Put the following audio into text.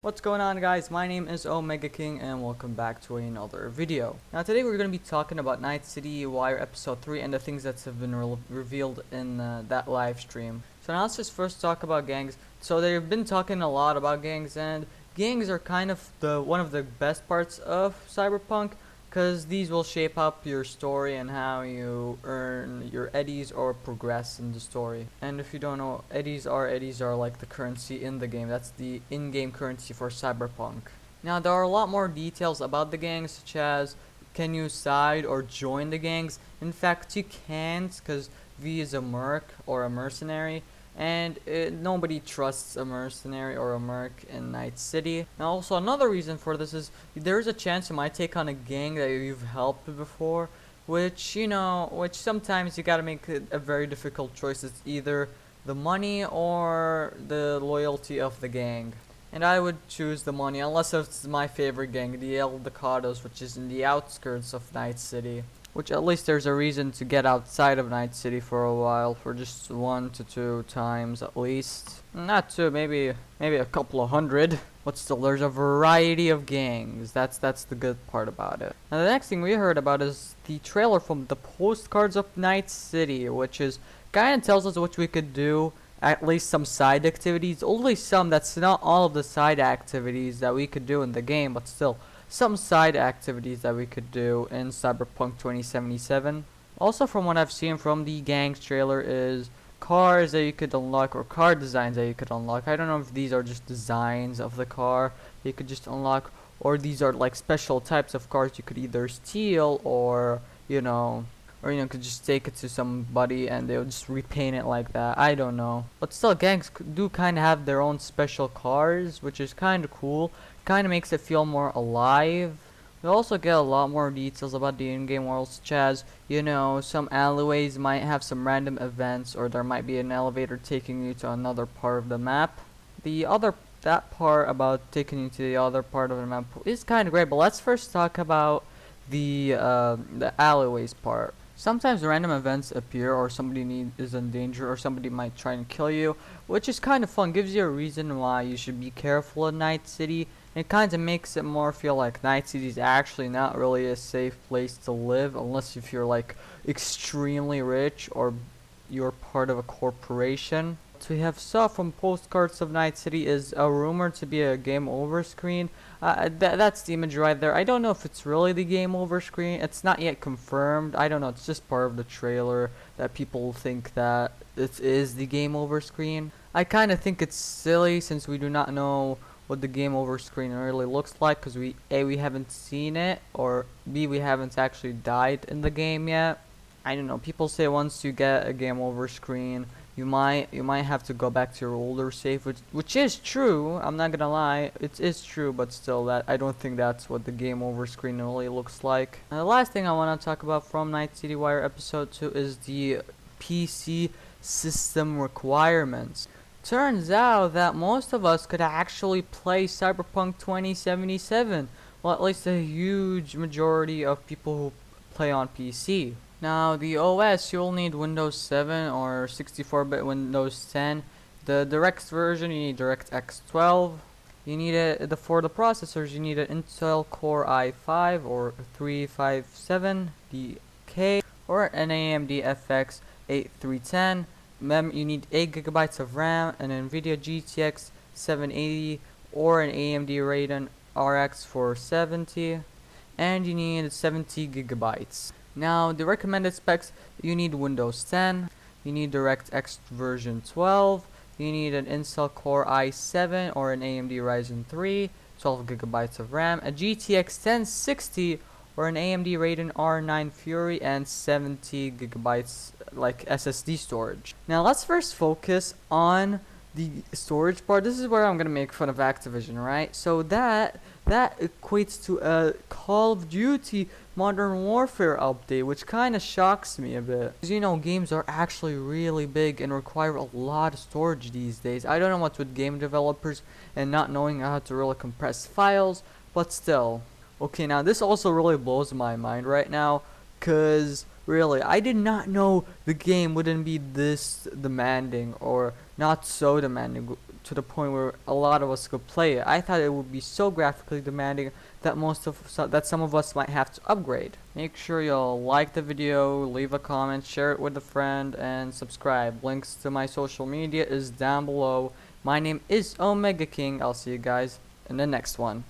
What's going on, guys? My name is Omega King and welcome back to another video. Now today we're going to be talking about Night City Wire episode 3 and the things that have been revealed in that live stream. So now let's just first talk about gangs. So they've been talking a lot about gangs, and gangs are kind of one of the best parts of Cyberpunk, because these will shape up your story and how you earn your eddies or progress in the story. And if you don't know, eddies are like the currency in the game. That's the in-game currency for Cyberpunk. Now there are a lot more details about the gangs, such as can you side or join the gangs. In fact, you can't, because V is a merc or a mercenary, and nobody trusts a mercenary or a merc in Night City. Now also another reason for this is there's a chance you might take on a gang that you've helped before, which sometimes you gotta make a very difficult choice. It's either the money or the loyalty of the gang. And I would choose the money, unless it's my favorite gang, the El Ducados, which is in the outskirts of Night City. Which at least there's a reason to get outside of Night City for a while, for just 1 to 2 times at least. Not two, maybe a couple of hundred. But still, there's a variety of gangs. That's the good part about it. Now the next thing we heard about is the trailer from the Postcards of Night City, which is kinda tells us what we could do. At least some side activities, only some. That's not all of the side activities that we could do in the game, but still some side activities that we could do in Cyberpunk 2077. Also, from what I've seen from the gangs trailer, is cars that you could unlock, or car designs that you could unlock. I don't know if these are just designs of the car you could just unlock, or these are like special types of cars you could either steal or could just take it to somebody and they'll just repaint it like that. I don't know. But still, gangs do kind of have their own special cars, which is kind of cool. Kind of makes it feel more alive. We also get a lot more details about the in-game world, such as, some alleyways might have some random events, or there might be an elevator taking you to another part of the map. That part about taking you to the other part of the map is kind of great, but let's first talk about the alleyways part. Sometimes random events appear, or somebody is in danger, or somebody might try and kill you, which is kind of fun. Gives you a reason why you should be careful in Night City. It kind of makes it more feel like Night City is actually not really a safe place to live, unless if you're like extremely rich or you're part of a corporation. What we have saw from Postcards of Night City is a rumor to be a game over screen. That's the image right there. I don't know if it's really the game over screen. It's not yet confirmed. I don't know. It's just part of the trailer that people think that it is the game over screen. I kind of think it's silly, since we do not know what the game over screen really looks like, because we haven't seen it, or B, we haven't actually died in the game yet. I don't know. People say once you get a game over screen, you might have to go back to your older save, which is true. I'm not gonna lie, it is true, but still, that I don't think that's what the game over screen really looks like. And the last thing I want to talk about from Night City Wire episode 2 is the PC system requirements. Turns out that most of us could actually play Cyberpunk 2077. Well, at least a huge majority of people who play on PC. Now, the OS, you'll need Windows 7 or 64-bit Windows 10. The DirectX version, you need DirectX 12. You need for the processors, you need an Intel Core i5 or 357DK or an AMD FX 8310. You need 8 gigabytes of RAM, an NVIDIA GTX 780 or an AMD Radeon RX 470, and you need 70 gigabytes. Now, the recommended specs, you need Windows 10, you need DirectX version 12, you need an Intel Core i7 or an AMD Ryzen 3, 12 gigabytes of RAM, a GTX 1060 or an AMD Radeon R9 Fury, and 70 gigabytes like SSD storage. Now let's first focus on the storage part. This is where I'm gonna make fun of Activision, right? So that equates to a Call of Duty Modern Warfare update, which kind of shocks me a bit. Because games are actually really big and require a lot of storage these days. I don't know what's with game developers and not knowing how to really compress files, but still. Okay, now this also really blows my mind right now, because Really, I did not know the game wouldn't be this demanding or not so demanding to the point where a lot of us could play it. I thought it would be so graphically demanding that that some of us might have to upgrade. Make sure you'll like the video, leave a comment, share it with a friend, and subscribe. Links to my social media is down below. My name is Omega King. I'll see you guys in the next one.